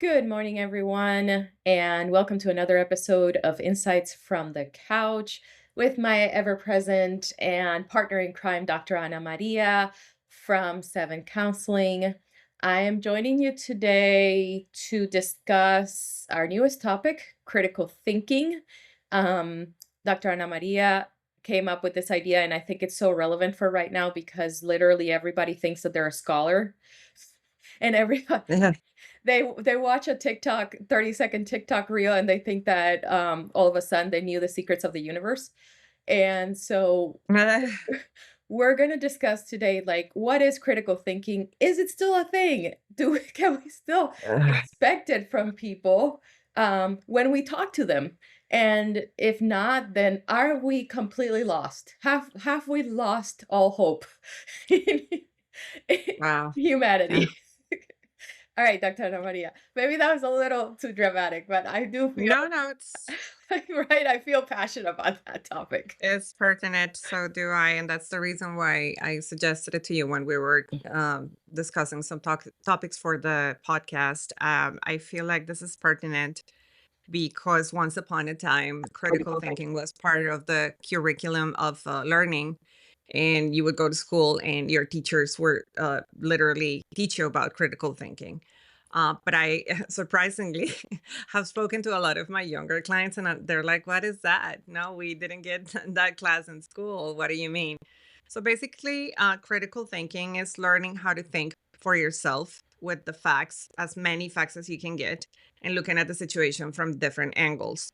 Good morning, everyone, and welcome to another episode of Insights from the Couch with my ever present and partner in crime, Dr. Anamaria from Seven Counseling. I am joining you today to discuss our newest topic, critical thinking. Dr. Anamaria came up with this idea, and I think it's so relevant for right now because literally everybody thinks that they're a scholar. And everybody Yeah. they watch a TikTok 30-second TikTok reel and they think that, all of a sudden they knew the secrets of the universe. And so we're gonna discuss today, like, what is critical thinking? Is it still a thing? Do we can we still expect it from people, when we talk to them? And if not, then are we completely lost? Have we lost all hope in Wow. Yeah. humanity? All right, Dr. Ana Maria. Maybe that was a little too dramatic, but I do feel No, no, right, I feel passionate about that topic. it's pertinent. So do I, and that's the reason why I suggested it to you when we were discussing some topics for the podcast. I feel like this is pertinent because once upon a time, critical thinking was part of the curriculum of learning. And you would go to school, and your teachers were literally teach you about critical thinking. But I surprisingly have spoken to a lot of my younger clients, and they're like, "What is that? No, we didn't get that class in school. What do you mean?" So basically, critical thinking is learning how to think for yourself with the facts, as many facts as you can get, and looking at the situation from different angles.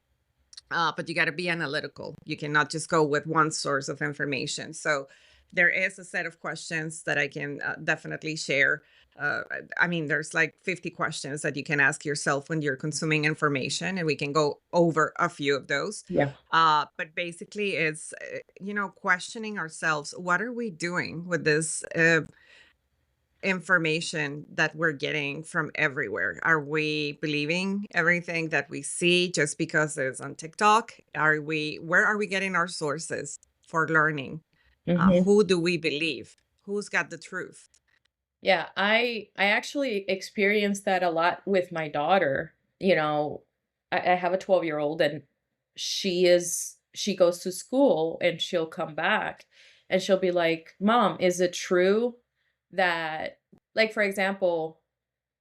But you got to be analytical. You cannot just go with one source of information. So there is a set of questions that I can definitely share. I mean, there's like 50 questions that you can ask yourself when you're consuming information, and we can go over a few of those. Yeah. But basically, it's, questioning ourselves. What are we doing with this? Information that we're getting from everywhere? Are we believing everything that we see just because it's on TikTok? Where are we getting our sources for learning? Mhm. Who do we believe? Who's got the truth? Yeah, I actually experienced that a lot with my daughter. I have a 12-year-old and she goes to school and she'll come back and she'll be like, "Mom, is it true that," like, for example,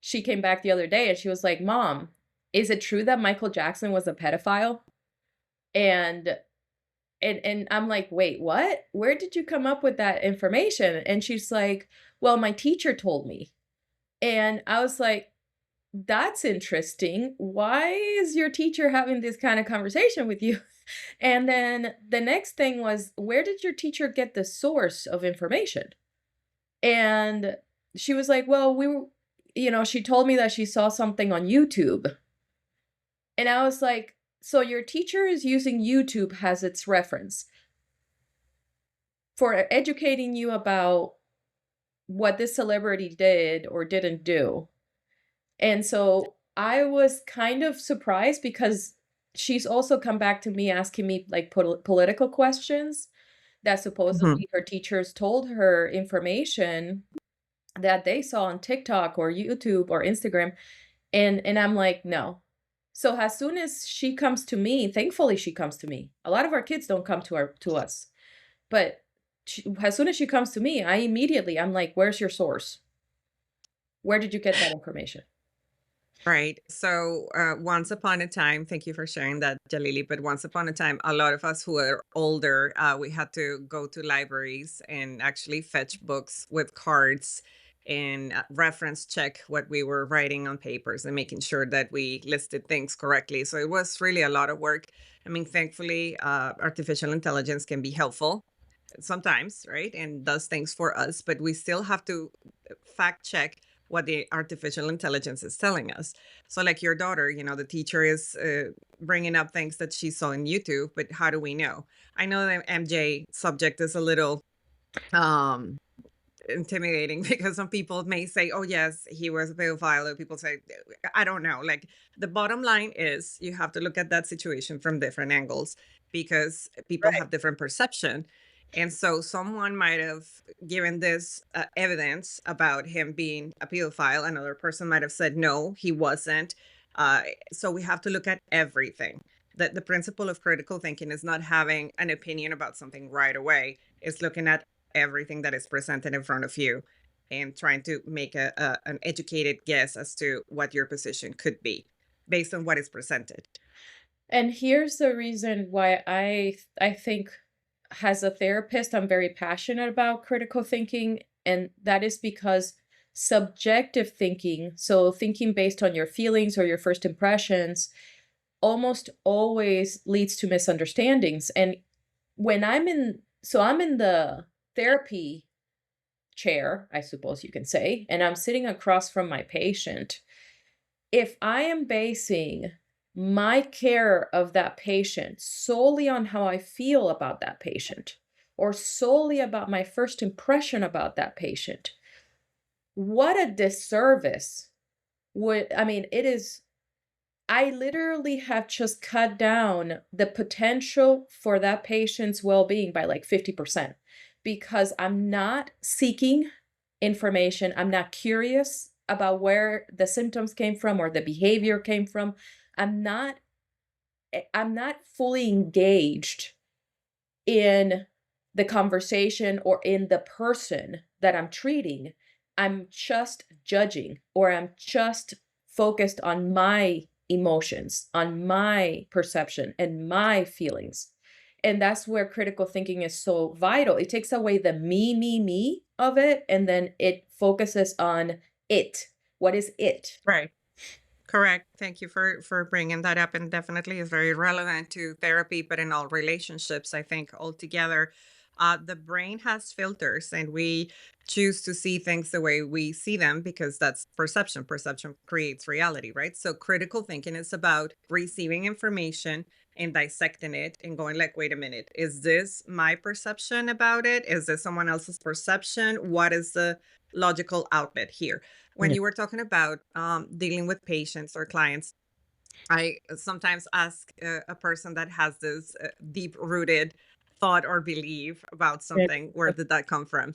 she came back the other day and she was like, "Mom, is it true that Michael Jackson was a pedophile?" And and I'm like, "Wait, what? Where did you come up with that information?" And she's like, "Well, my teacher told me." And I was like, "That's interesting. Why is your teacher having this kind of conversation with you?" And then the next thing was, "Where did your teacher get the source of information?" And she was like, "Well, she told me that she saw something on YouTube." And I was like, "So your teacher is using YouTube as its reference for educating you about what this celebrity did or didn't do." And so I was kind of surprised because she's also come back to me asking me like political questions that Mhm. supposedly her teachers told her information that they saw on TikTok or YouTube or Instagram. And I'm like, "No." So as soon as she comes to me, thankfully she comes to me. A lot of our kids don't come to us. But as soon as she comes to me, I'm like, "Where's your source? Where did you get that information?" Right. So, once upon a time, thank you for sharing that, Jalili. But once upon a time, a lot of us who are older, we had to go to libraries and actually fetch books with cards and reference check what we were writing on papers and making sure that we listed things correctly. So it was really a lot of work. I mean, thankfully, artificial intelligence can be helpful sometimes, right? And does things for us, but we still have to fact check what the artificial intelligence is telling us. So, like your daughter, the teacher is bringing up things that she saw in YouTube, but how do we know? I know that MJ subject is a little um intimidating because some people may say, oh yes, he was a pedophile, or people say, I don't know. Like, the bottom line is you have to look at that situation from different angles because people Right. have different perception. And so someone might have given this evidence about him being a pedophile. Another person might have said, no, he wasn't. Uh, so we have to look at everything. That the principle of critical thinking is not having an opinion about something right away, it's looking at everything that is presented in front of you and trying to make an educated guess as to what your position could be based on what is presented. And here's the reason why I think as a therapist, I'm very passionate about critical thinking, and that is because subjective thinking, so thinking based on your feelings or your first impressions, almost always leads to misunderstandings. And when I'm in the therapy chair, I suppose you can say, and I'm sitting across from my patient. If I am basing my care of that patient solely on how I feel about that patient, or solely about my first impression about that patient, what a disservice would I mean, it is I literally have just cut down the potential for that patient's well-being by like 50% because I'm not seeking information. I'm not curious about where the symptoms came from or the behavior came from. I'm not I'm not fully engaged in the conversation or in the person that I'm treating. I'm just judging or I'm just focused on my emotions, on my perception and my feelings. And that's where critical thinking is so vital. It takes away the me of it and then it focuses on it. What is it? Right. Correct. Thank you for bringing that up, and definitely is very relevant to therapy, but in all relationships, I think altogether, the brain has filters, and we choose to see things the way we see them because that's perception. Perception creates reality, right? So critical thinking is about receiving information and dissecting it and going like, wait a minute, is this my perception about it? Is this someone else's perception? What is the logical outlet here? When Yeah. you were talking about dealing with patients or clients, I sometimes ask a person that has this deep rooted thought or belief about Yeah. something, where did that come from?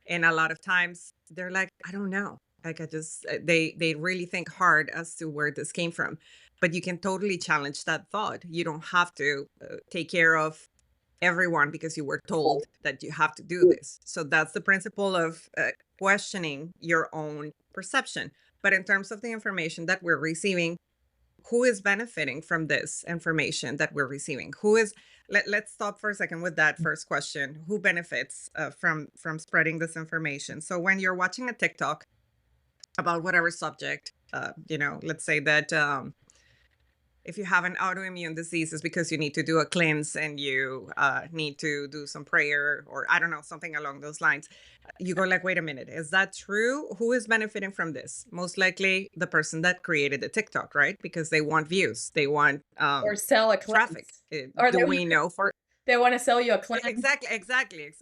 And a lot of times they're like, I don't know. Like I just they really think hard as to where this came from. But you can totally challenge that thought. You don't have to take care of everyone because you were told that you have to do this. So that's the principle of questioning your own perception. But in terms of the information that we're receiving, who is benefiting from this information that we're receiving? Let's stop for a second with that first question. Who benefits from spreading this information? So when you're watching a TikTok about whatever subject, let's say that if you have an autoimmune disease, it's because you need to do a cleanse and you need to do some prayer, or I don't know, something along those lines. You go like, wait a minute, is that true? Who is benefiting from this? Most likely the person that created the TikTok, right? Because they want views, they want Or sell a traffic. cleanse. Or Do we know for they wanna sell you a cleanse. exactly.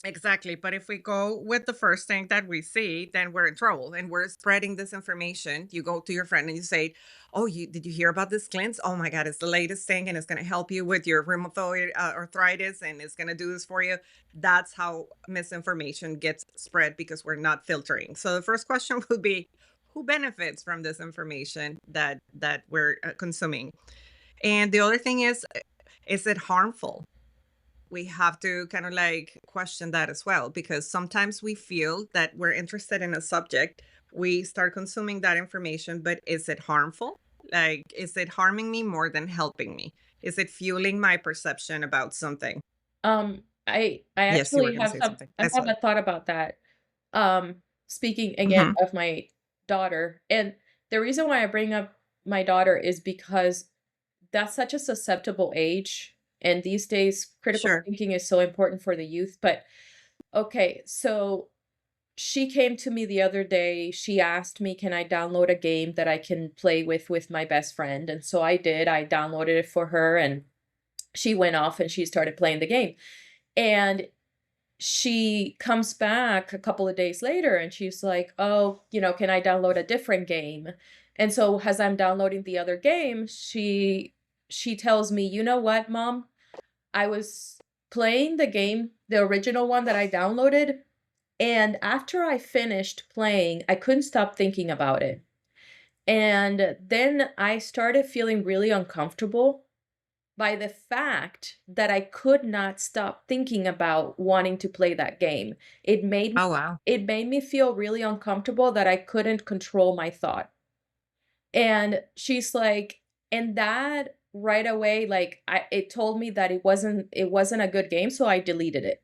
Exactly. But if we go with the first thing that we see, then we're in trouble and we're spreading this information. You go to your friend and you say, oh, you did you hear about this cleanse? Oh my God, it's the latest thing and it's going to help you with your rheumatoid arthritis and it's going to do this for you. That's how misinformation gets spread because we're not filtering. So the first question would be, who benefits from this information that we're consuming? And the other thing is it harmful? We have to kind of like question that as well, because sometimes we feel that we're interested in a subject, we start consuming that information, but is it harmful? Like, is it harming me more than helping me? Is it fueling my perception about something? I Yes, you were actually going to have say some something. I I have saw it. a thought about that. Speaking again Hmm. of my daughter, and the reason why I bring up my daughter is because that's such a susceptible age, and these days, critical Sure. thinking is so important for the youth, but okay, so she came to me the other day, she asked me, "Can I download a game that I can play with my best friend?" And so I did, I downloaded it for her, and she went off and she started playing the game, and she comes back a couple of days later and she's like, "Oh, can I download a different game?" And so as I'm downloading the other game, she tells me, "You know what, mom? I was playing the game, the original one that I downloaded, and after I finished playing, I couldn't stop thinking about it. And then I started feeling really uncomfortable by the fact that I could not stop thinking about wanting to play that game. It made Oh, wow. it made me feel really uncomfortable that I couldn't control my thought. And she's like, and that right away, like it told me that it wasn't a good game, so I deleted it.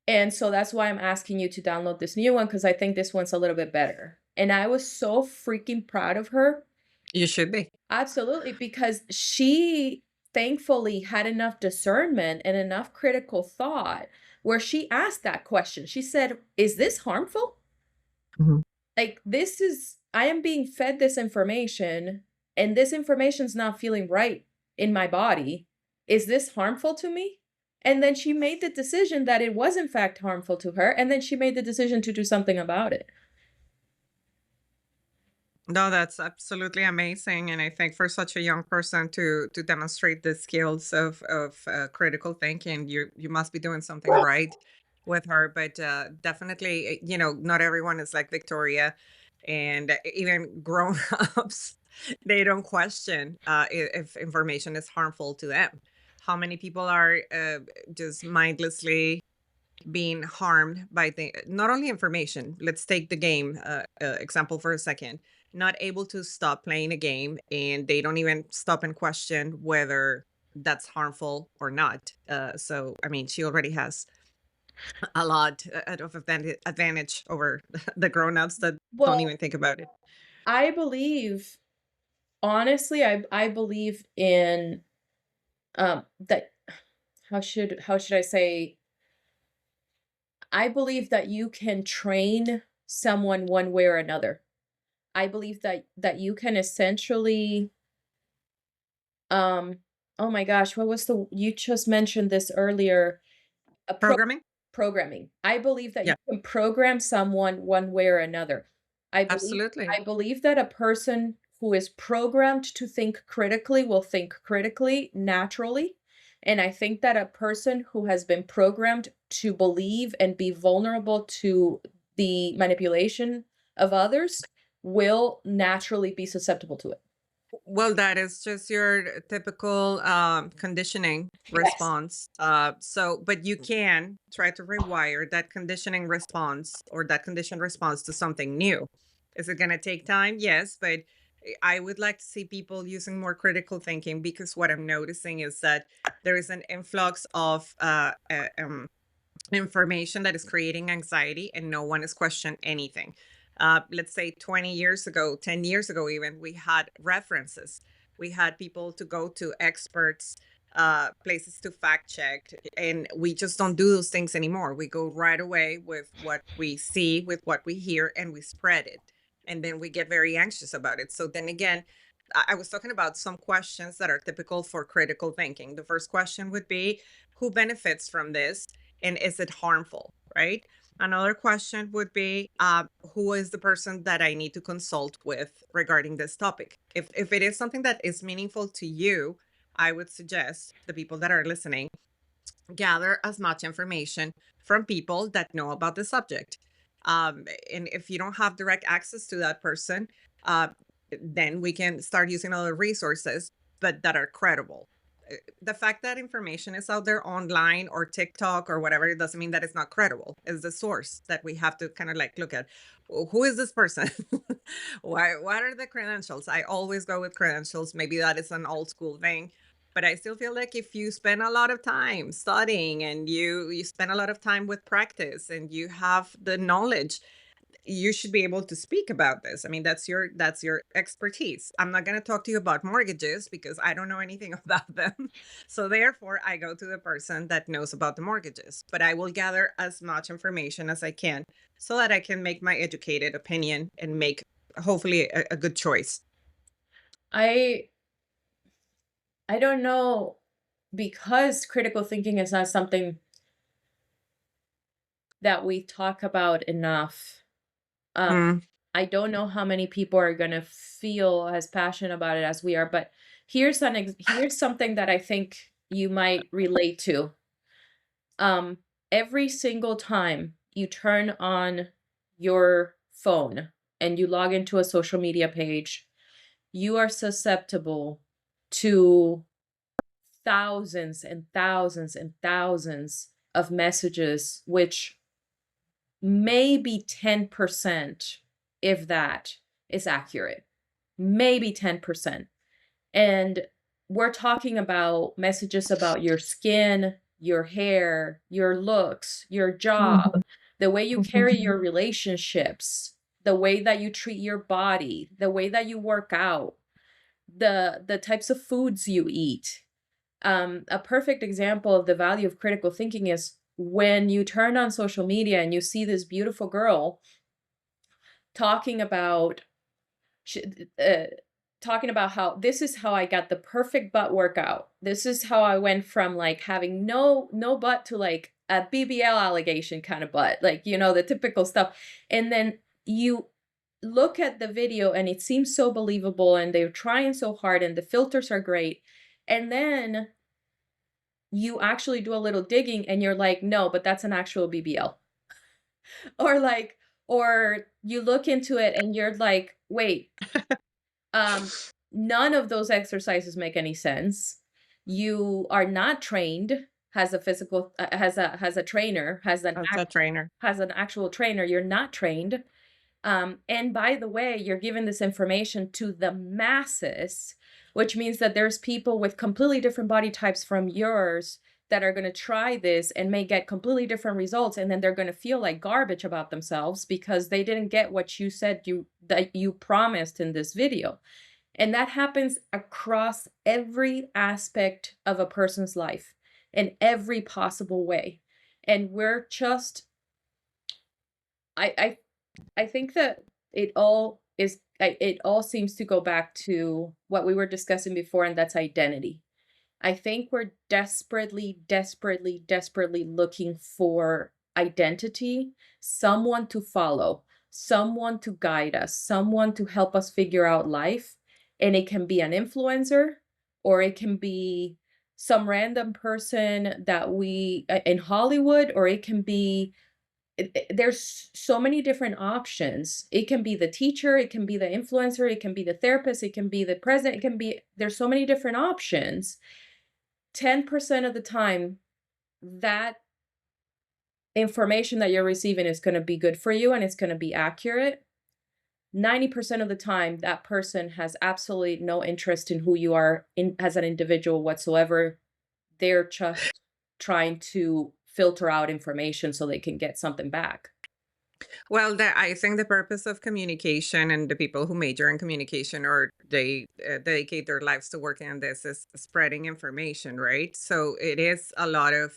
And so that's why I'm asking you to download this new one because I think this one's a little bit better. And I was so freaking proud of her. You should be. Absolutely, because she thankfully had enough discernment and enough critical thought where she asked that question. She said, "Is this harmful? Mhm. Like, I am being fed this information, and this information's not feeling right in my body. Is this harmful to me?" And then she made the decision that it was in fact harmful to her, and then she made the decision to do something about it. No, that's absolutely amazing, and I think for such a young person to demonstrate the skills of critical thinking, you must be doing something right with her. But definitely, not everyone is like Victoria, and even grown ups, they don't question if information is harmful to them. How many people are just mindlessly being harmed by the not only information. Let's take the game example for a second. Not able to stop playing a game, and they don't even stop and question whether that's harmful or not. So, I mean, she already has a lot of advantage over the grown-ups that don't Well, even think about it. I believe honestly, I believe in, that how should I say? I believe that you can train someone one way or another. I believe that you can essentially, um oh my gosh, what was the you just mentioned this earlier, a Programming? programming. I believe that you Yeah, can program someone one way or another. I believe absolutely. I believe that a person who is programmed to think critically will think critically naturally, and I think that a person who has been programmed to believe and be vulnerable to the manipulation of others will naturally be susceptible to it. Well, that is just your typical conditioning Yes. response. But you can try to rewire that conditioning response or that conditioned response to something new. Is it going to take time? Yes, but I would like to see people using more critical thinking, because what I'm noticing is that there is an influx of information that is creating anxiety, and no one is questioning anything. Let's say 20 years ago, 10 years ago, even, we had references. We had people to go to experts, places to fact check, and we just don't do those things anymore. We go right away with what we see, with what we hear, and we spread it. And then we get very anxious about it. So then again, I was talking about some questions that are typical for critical thinking. The first question would be, who benefits from this? And is it harmful, right? Another question would be, who is the person that I need to consult with regarding this topic? If it is something that is meaningful to you, I would suggest the people that are listening gather as much information from people that know about the subject. And if you don't have direct access to that person, uh, then we can start using other resources, but that are credible. The fact that information is out there online or TikTok or whatever, it doesn't mean that it's not credible. It's the source that we have to kind of like look at. Who is this person? What are the credentials? I always go with credentials. Maybe that is an old school thing, but I still feel like if you spend a lot of time studying, and you spend a lot of time with practice, and you have the knowledge, you should be able to speak about this. I mean, that's your expertise. I'm not going to talk to you about mortgages because I don't know anything about them. So therefore, I go to the person that knows about the mortgages. But I will gather as much information as I can so that I can make my educated opinion and make hopefully a good choice. I I don't know, because critical thinking is not something that we talk about enough. Um, Mm, I don't know how many people are gonna feel as passionate about it as we are, but here's something that I think you might relate to. Um, every single time you turn on your phone and you log into a social media page, you are susceptible to thousands and thousands and thousands of messages, which maybe 10%, if that, is accurate. Maybe 10%. And we're talking about messages about your skin, your hair, your looks, your job, the way you carry your relationships, the way that you treat your body, the way that you work out, the types of foods you eat. A perfect example of the value of critical thinking is when you turn on social media and you see this beautiful girl talking about sh- uh, talking about how this is how I got the perfect butt workout. This is how I went from like having no butt to like a BBL allegation kind of butt, like the typical stuff. And then you look at the video and it seems so believable and they're trying so hard and the filters are great. And then you actually do a little digging and you're like, no, but that's an actual BBL. Or like, or you look into it and you're like, wait, um, none of those exercises make any sense. You are not trained, has a physical, has a trainer, As a trainer. has an actual trainer. You're not trained. And by the way, you're giving this information to the masses, which means that there's people with completely different body types from yours that are going to try this and may get completely different results, and then they're going to feel like garbage about themselves because they didn't get what you said you promised in this video. And that happens across every aspect of a person's life in every possible way. And we're just I I think that it all seems to go back to what we were discussing before, and that's identity. I think we're desperately, desperately, desperately looking for identity, someone to follow, someone to guide us, someone to help us figure out life. And it can be an influencer, or it can be some random person that we in Hollywood, or it can be there's so many different options. It can be the teacher, it can be the influencer, it can be the therapist, it can be the president, there's so many different options. 10% of the time, that information that you're receiving is going to be good for you and it's going to be accurate. 90% of the time, that person has absolutely no interest in who you are as an individual whatsoever. They're just trying to filter out information so they can get something back. Well, I think the purpose of communication and the people who major in communication or they dedicate their lives to working on this is spreading information, right? So it is a lot of,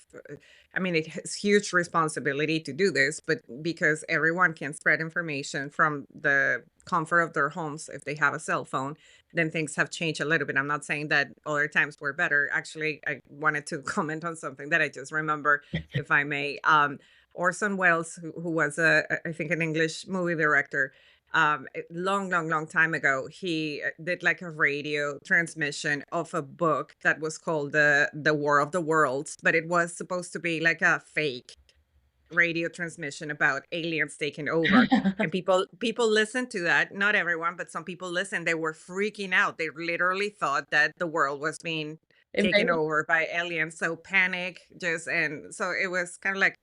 I mean, it has huge responsibility to do this, but because everyone can spread information from the comfort of their homes if they have a cell phone, then things have changed a little bit. I'm not saying that other times were better. Actually, I wanted to comment on something that I just remember, if I may. Orson Welles, who was I think an English movie director, long, long, long time ago, he did like a radio transmission of a book that was called the War of the Worlds, but it was supposed to be like a fake radio transmission about aliens taking over. And people listened to that. Not everyone, but some people listened. They were freaking out. They literally thought that the world was being taken Invaded. over by aliens. So panic just and so it was kind of like,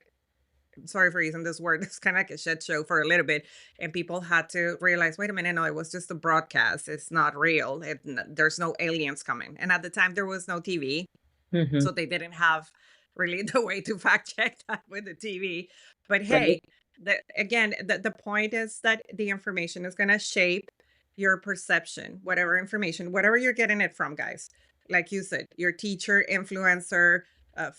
sorry for using this word, it's kind of like a shit show for a little bit. And people had to realize, wait a minute, no, it was just a broadcast. It's not real. There's no aliens coming. And at the time, there was no TV. So Mhm. they didn't have really the way to fact check that with the TV. But Right. hey, the point is that the information is going to shape your perception, whatever information, whatever you're getting it from, guys. Like you said, your teacher, influencer,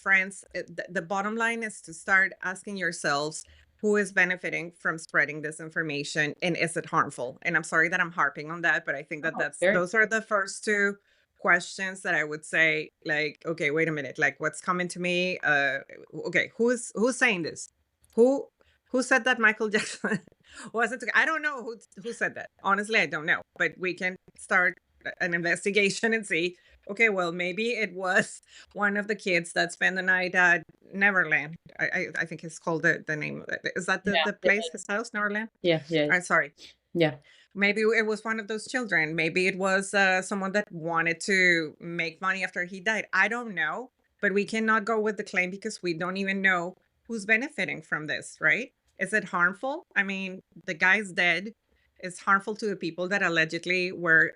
friends. The bottom line is to start asking yourselves who is benefiting from spreading this information and is it harmful? And I'm sorry that I'm harping on that, but I think that Oh, very those are the first two questions that I would say, like, okay, wait a minute, like what's coming to me? Okay, who's saying this? Who who said that Michael Jackson wasn't? I don't know who said that. Honestly, I don't know. But we can start an investigation and see Okay, well, maybe it was one of the kids that spent the night at Neverland. I think it's called the name of it. Is that Yeah, the it place, is. his house, Neverland? Yeah, yeah, I'm sorry. yeah. Maybe it was one of those children. Maybe it was someone that wanted to make money after he died. I don't know, but we cannot go with the claim because we don't even know who's benefiting from this, right? Is it harmful? I mean, the guy's dead. It's harmful to the people that allegedly were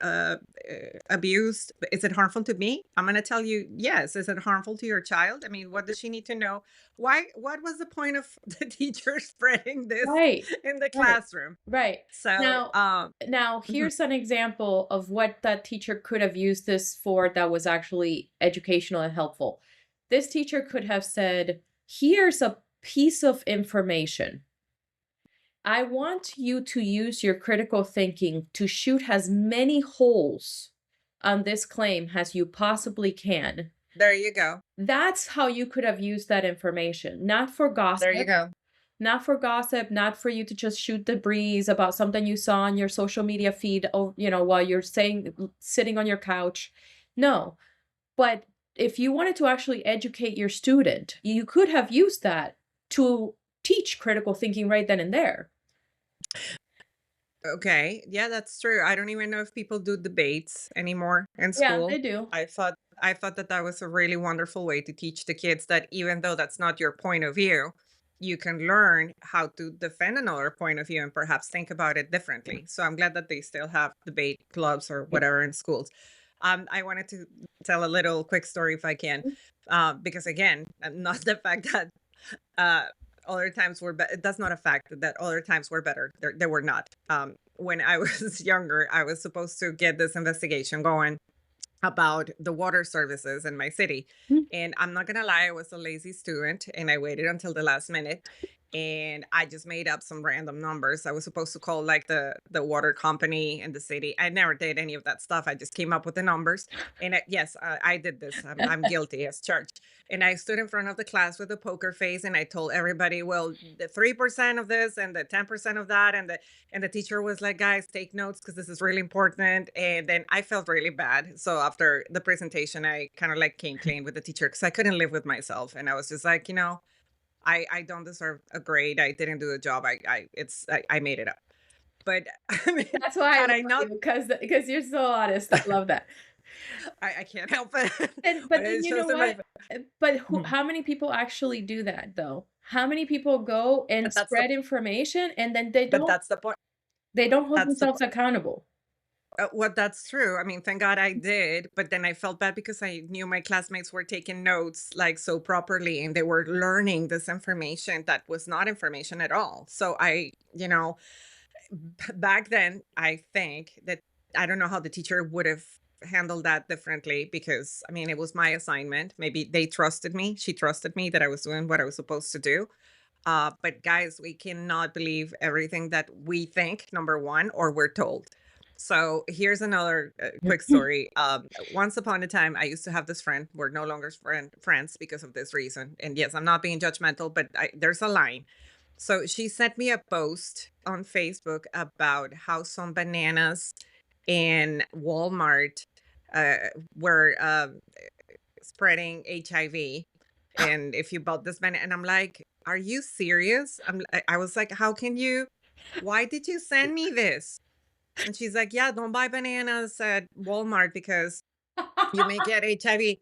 abused. But is it harmful to me? I'm going to tell you yes. Is it harmful to your child? I mean, what does she need to know? Why? What was the point of the teacher spreading this Right, in the right, classroom? right. So, Now mhm. here's an example of what that teacher could have used this for that was actually educational and helpful. This teacher could have said, "Here's a piece of information. I want you to use your critical thinking to shoot as many holes on this claim as you possibly can." There you go. That's how you could have used that information, not for There you gossip, go. not for gossip, not for you to just shoot the breeze about something you saw on your social media feed, while you're sitting on your couch. No, but if you wanted to actually educate your student, you could have used that to teach critical thinking right then and there. Okay. Yeah, that's true. I don't even know if people do debates anymore in Yeah, school. they do. I thought that that was a really wonderful way to teach the kids that even though that's not your point of view, you can learn how to defend another point of view and perhaps think about it differently. So I'm glad that they still have debate clubs or whatever in schools. I wanted to tell a little quick story if I can, because again, not the fact that uh, other times were that's not a fact that other times were better. They were not. When I was younger, I was supposed to get this investigation going about the water services in my city. Mm. And I'm not gonna lie, I was a lazy student and I waited until the last minute and I just made up some random numbers. I was supposed to call like the water company in the city. I never did any of that stuff. I just came up with the numbers. And yes, I did this. I'm guilty as charged. And I stood in front of the class with a poker face and I told everybody, well, the 3% of this and the 10% of that and the teacher was like, guys, take notes because this is really important. And then I felt really bad. So after the presentation, I kind of like came clean with the teacher because I couldn't live with myself. And I was just like, I don't deserve a grade. I didn't do the job. I made it up. But I mean, That's why I had I love not, you, because you're so honest. I love that. I can't help it. And But but then it you know shows in my what? But Mhm. how many people actually do that though? How many people go and But that's the spread information and then they but don't that's the point. they don't hold That's the themselves accountable? Well, that's true. I mean, thank God I did, but then I felt bad because I knew my classmates were taking notes like so properly and they were learning this information that was not information at all. So back then, I think that I don't know how the teacher would have handled that differently because I mean, it was my assignment. Maybe they trusted me. She trusted me that I was doing what I was supposed to do. But guys, we cannot believe everything that we think, number one, or we're told. So here's another quick story. Once upon a time, I used to have this friend. We're no longer friends because of this reason. And yes, I'm not being judgmental, but there's a line. So she sent me a post on Facebook about how some bananas in Walmart uh, were spreading HIV. And if you bought this banana, and I'm like, are you serious? I was like, how can you? Why did you send me this? And she's like, yeah, don't buy bananas at Walmart because you may get HIV.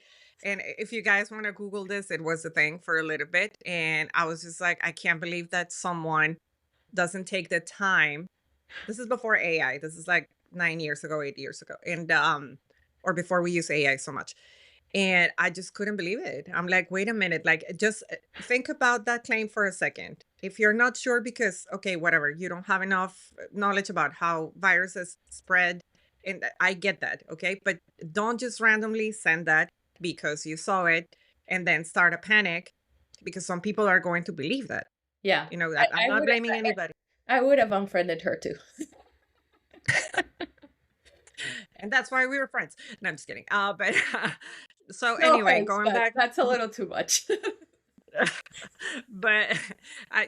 And if you guys want to Google this, it was a thing for a little bit. And I was just like, I can't believe that someone doesn't take the time. This is before AI. This is like 9 years ago, 8 years ago. And or before we use AI so much. And I just couldn't believe it. I'm like, wait a minute, like just think about that claim for a second. If you're not sure because okay, whatever, you don't have enough knowledge about how viruses spread, and I get that, okay? But don't just randomly send that because you saw it and then start a panic because some people are going to believe that. Yeah. I'm I not would blaming anybody. I would have unfriended her too. And that's why we were friends. No, I'm just kidding. But so No anyway, offense, going but back. that's a little too much. But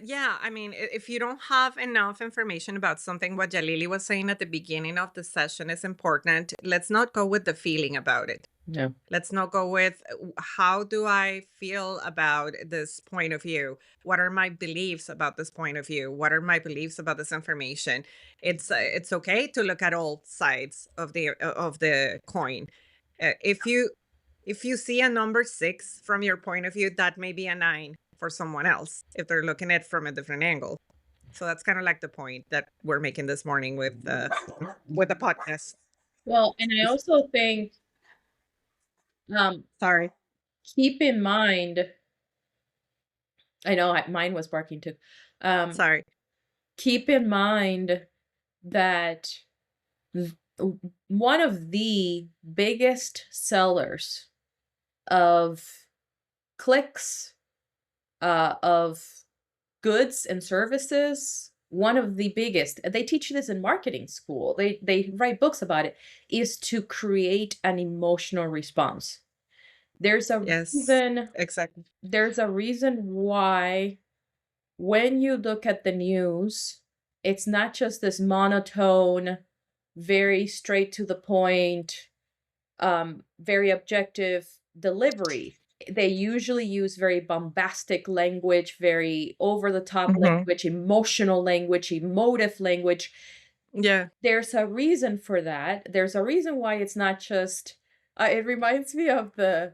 yeah, I mean, if you don't have enough information about something, what Yalily was saying at the beginning of the session is important. Let's not go with the feeling about it. Yeah. Let's not go with how do I feel about this point of view? What are my beliefs about this point of view? What are my beliefs about this information? It's okay to look at all sides of the coin. If you see a number 6 from your point of view, that may be a 9 for someone else if they're looking at it from a different angle. So that's kind of like the point that we're making this morning with the podcast. Well, and I also think, um, Sorry. keep in mind, I know mine was barking too. Um, Sorry. keep in mind that th- one of the biggest sellers of clicks, of goods and services, one of the biggest, they teach this in marketing school, they write books about it, is to create an emotional response. There's a Yes. reason Exactly. there's a reason why when you look at the news, it's not just this monotone, very straight to the point, very objective delivery. They usually use very bombastic language, very over the top Mhm. language, emotional language, emotive language. Yeah. There's a reason for that. There's a reason why it's not just it reminds me of the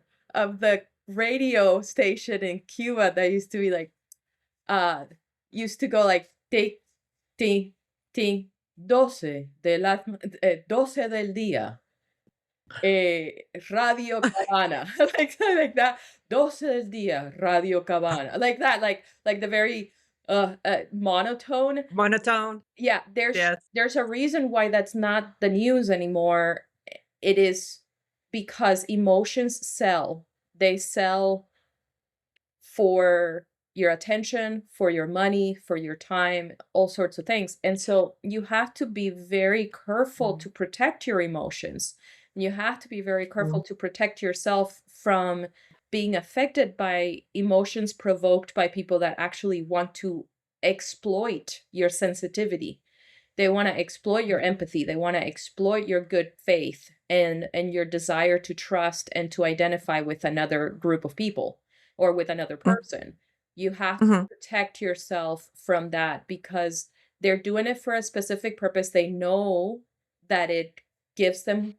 radio station in Cuba that used to be like uh used to go like ting ting ting 12 de las 12 del día. Radio Cabana, like that, 12 del día, Radio Cabana, like that, like the very, monotone. Monotone. Yeah, Yes. there's a reason why that's not the news anymore. It is because emotions sell. They sell for your attention, for your money, for your time, all sorts of things. And so you have to be very careful Mhm. to protect your emotions. You have to be very careful Mhm. to protect yourself from being affected by emotions provoked by people that actually want to exploit your sensitivity. They want to exploit your empathy. They want to exploit your good faith and your desire to trust and to identify with another group of people or with another Mm. person. You have to Mhm. protect yourself from that because they're doing it for a specific purpose. They know that it gives them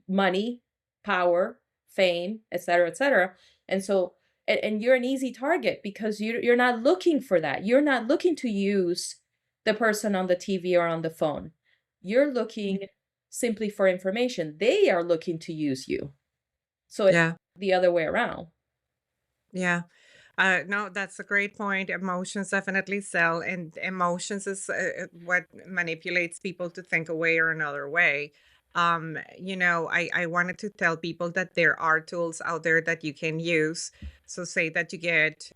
money, power, fame, etc., etc. And so and you're an easy target because you're not looking for that. You're not looking to use the person on the TV or on the phone. You're looking simply for information. They are looking to use you. So it's Yeah. the other way around. Yeah. No, that's a great point. Emotions definitely sell, and emotions is what manipulates people to think a way or another way. I wanted to tell people that there are tools out there that you can use. So, say that you get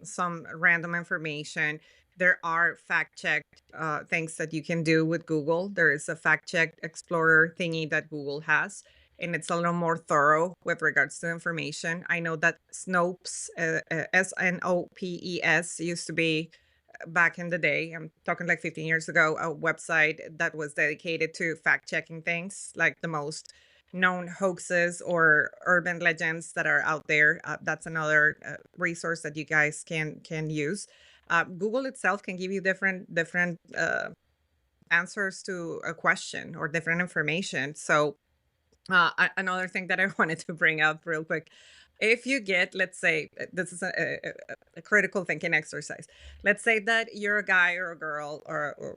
some random information. There are fact check things that you can do with Google. There is a fact check explorer thingy that Google has, and it's a little more thorough with regards to information. I know that Snopes, Snopes, used to be back in the day. I'm talking like 15 years ago, a website that was dedicated to fact checking things like the most known hoaxes or urban legends that are out there. That's another resource that you guys can use. Google itself can give you different answers to a question or different information. So another thing that I wanted to bring up real quick. If you get, let's say, this is a critical thinking exercise. Let's say that you're a guy or a girl or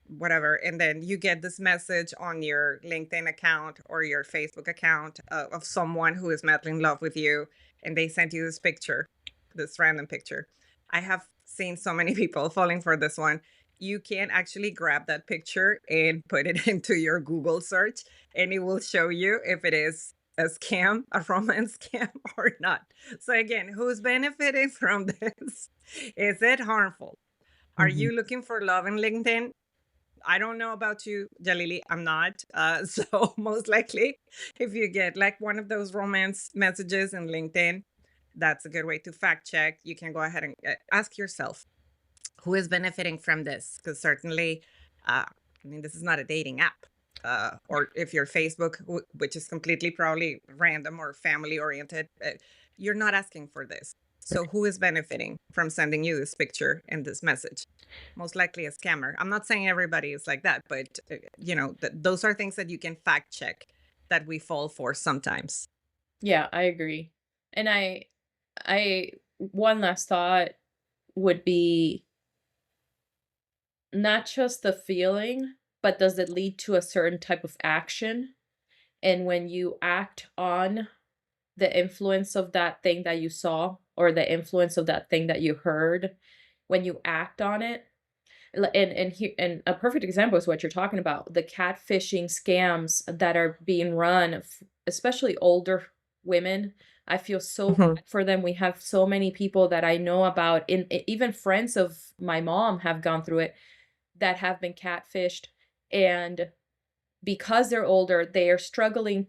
whatever, and then you get this message on your LinkedIn account or your Facebook account of someone who is madly in love with you, and they sent you this picture, this random picture. I have seen so many people falling for this one. You can actually grab that picture and put it into your Google search, and it will show you if it is a scam, a romance scam, or not. So again, who's benefiting from this? Is it harmful? Are Mhm. you looking for love in LinkedIn? I don't know about you, Jalili. I'm not. So most likely, if you get like one of those romance messages in LinkedIn, that's a good way to fact check. You can go ahead and ask yourself who is benefiting from this, because certainly, I mean, this is not a dating app. or if you're Facebook, which is completely probably random or family oriented, you're not asking for this. So who is benefiting from sending you this picture and this message? Most likely a scammer. I'm not saying everybody is like that, but those are things that you can fact check that we fall for sometimes. Yeah, I agree. And I one last thought would be not just the feeling, but does it lead to a certain type of action? And when you act on the influence of that thing that you saw or the influence of that thing that you heard, when you act on it, and a perfect example is what you're talking about, the catfishing scams that are being run, especially older women. I feel so Mhm, bad for them. We have so many people that I know about, even friends of my mom have gone through it, that have been catfished, and because they're older, they are struggling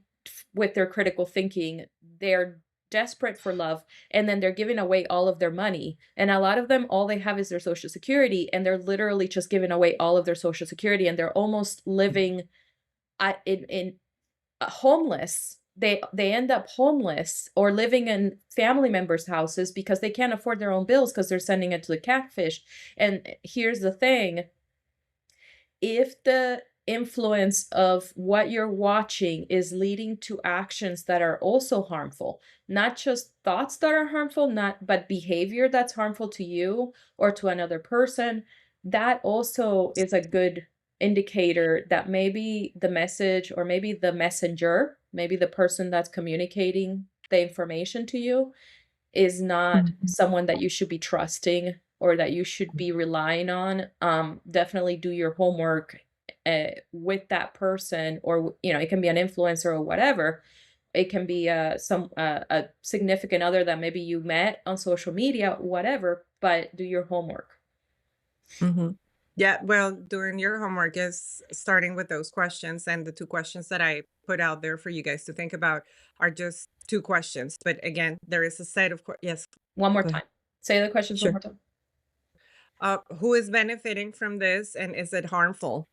with their critical thinking. They're desperate for love, and then they're giving away all of their money. And a lot of them, all they have is their social security, and they're literally just giving away all of their social security, and they're almost living homeless. They end up homeless or living in family members' houses because they can't afford their own bills because they're sending it to the catfish. And here's the thing, if the influence of what you're watching is leading to actions that are also harmful, not just thoughts that are harmful, not but behavior that's harmful to you or to another person, that also is a good indicator that maybe the message or maybe the messenger, maybe the person that's communicating the information to you is not mhm, someone that you should be trusting or that you should be relying on. Definitely do your homework with that person, or it can be an influencer or whatever. It can be a significant other that maybe you met on social media, whatever. But do your homework. mhm. Yeah, well, doing your homework is starting with those questions. And the two questions that I put out there for you guys to think about are just two questions. But again, there is a set of yes, One more go ahead. time. Say the questions one Sure. more time. Who is benefiting from this and is it harmful?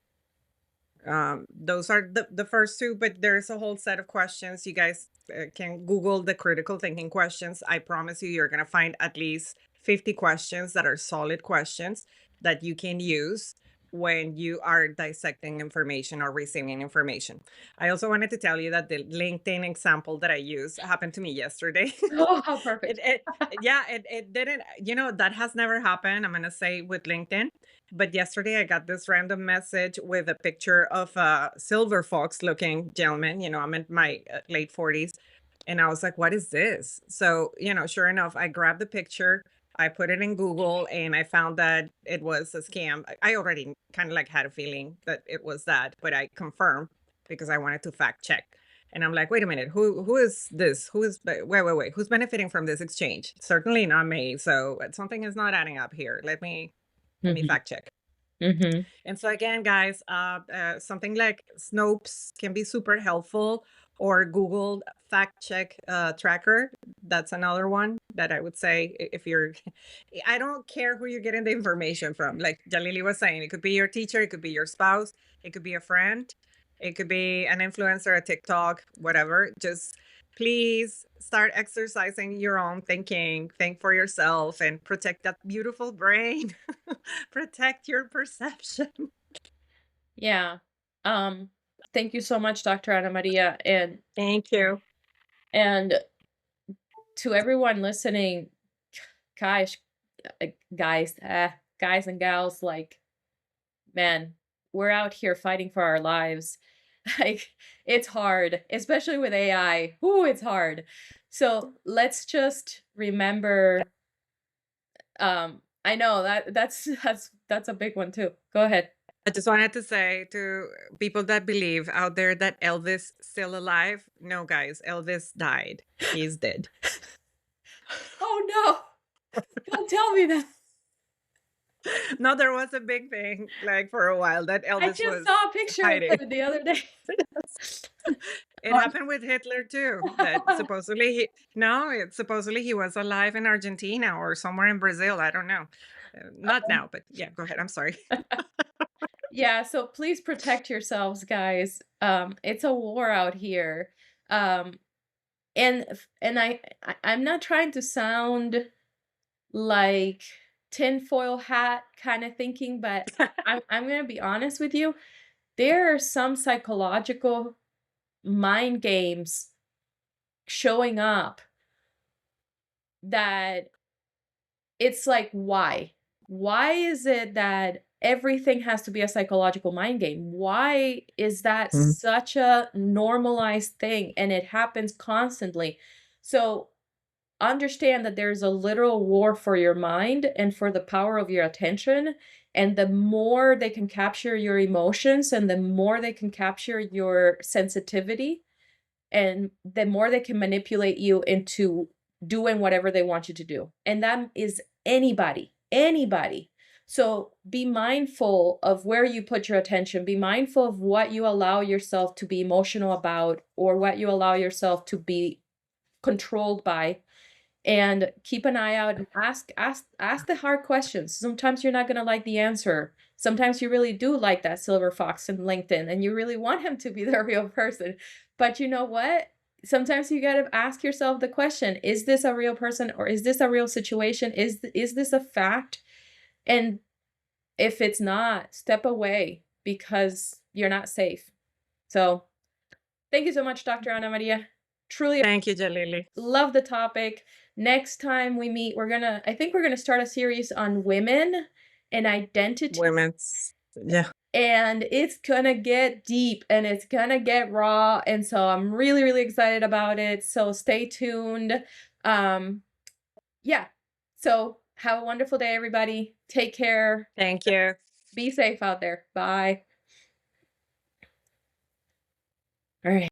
Those are the first two, but there's a whole set of questions. You guys can Google the critical thinking questions. I promise you, you're going to find at least 50 questions that are solid questions that you can use when you are dissecting information or receiving information. I also wanted to tell you that the LinkedIn example that I used happened to me yesterday. Oh, how it, perfect. it, yeah, it didn't, that has never happened. I'm going to say with LinkedIn. But yesterday I got this random message with a picture of a silver fox looking gentleman. I'm in my late 40s. And I was like, what is this? So, sure enough, I grabbed the picture, I put it in Google, and I found that it was a scam. I already kind of like had a feeling that it was that, but I confirmed because I wanted to fact check. And I'm like, wait a minute, who is this? Wait, who's benefiting from this exchange? Certainly not me. So something is not adding up here. Let me Hmm. fact check. Hmm. And so again, guys, something like Snopes can be super helpful, or Google fact check tracker. That's another one that I would say if you're. I don't care who you're getting the information from. Like Jalili was saying, it could be your teacher, it could be your spouse, it could be a friend, it could be an influencer, a TikTok, whatever. Just please start exercising your own thinking. Think for yourself and protect that beautiful brain. Protect your perception. Yeah. Um, Thank you so much, Dr. Ana Maria. Thank you. And to everyone listening, gosh, guys and gals, like, man, we're out here fighting for our lives. Like, it's hard, especially with AI. Ooh, it's hard. So let's just remember. I know that's a big one too. Go ahead. I just wanted to say to people that believe out there that Elvis still alive, no guys, Elvis died. He's dead. Oh no! Don't tell me that. No, there was a big thing like for a while that I Elvis just was saw a picture hiding. of him the other day. It happened with Hitler too. That supposedly no, it supposedly he was alive in Argentina or somewhere in Brazil. I don't know. Not now, but yeah, go ahead. I'm sorry. Yeah, so please protect yourselves, guys. It's a war out here. Um, and I'm not trying to sound like tinfoil hat kind of thinking, but I'm gonna be honest with you. There are some psychological mind games showing up that it's like, why? Why is it that everything has to be a psychological mind game? Why is that Mm. such a normalized thing and it happens constantly? So understand that there's a literal war for your mind and for the power of your attention. And the more they can capture your emotions and the more they can capture your sensitivity, and the more they can manipulate you into doing whatever they want you to do. And that is anybody, anybody. So be mindful of where you put your attention. Be mindful of what you allow yourself to be emotional about or what you allow yourself to be controlled by, and keep an eye out and ask the hard questions. Sometimes you're not going to like the answer. Sometimes you really do like that silver fox in LinkedIn and you really want him to be the real person. But you know what? Sometimes you got to ask yourself the question, is this a real person or is this a real situation? Is this a fact? And if it's not, step away because you're not safe. So, thank you so much, Dr. Ana Maria. Truly Thank you, Jalili. love the topic. Next time we meet, I think we're gonna start a series on women and identity, Women's, yeah. and it's gonna get deep and it's gonna get raw. And so I'm really, really excited about it. So stay tuned. Um, yeah. So have a wonderful day, everybody. Take care. Thank you. Be safe out there. Bye. All right.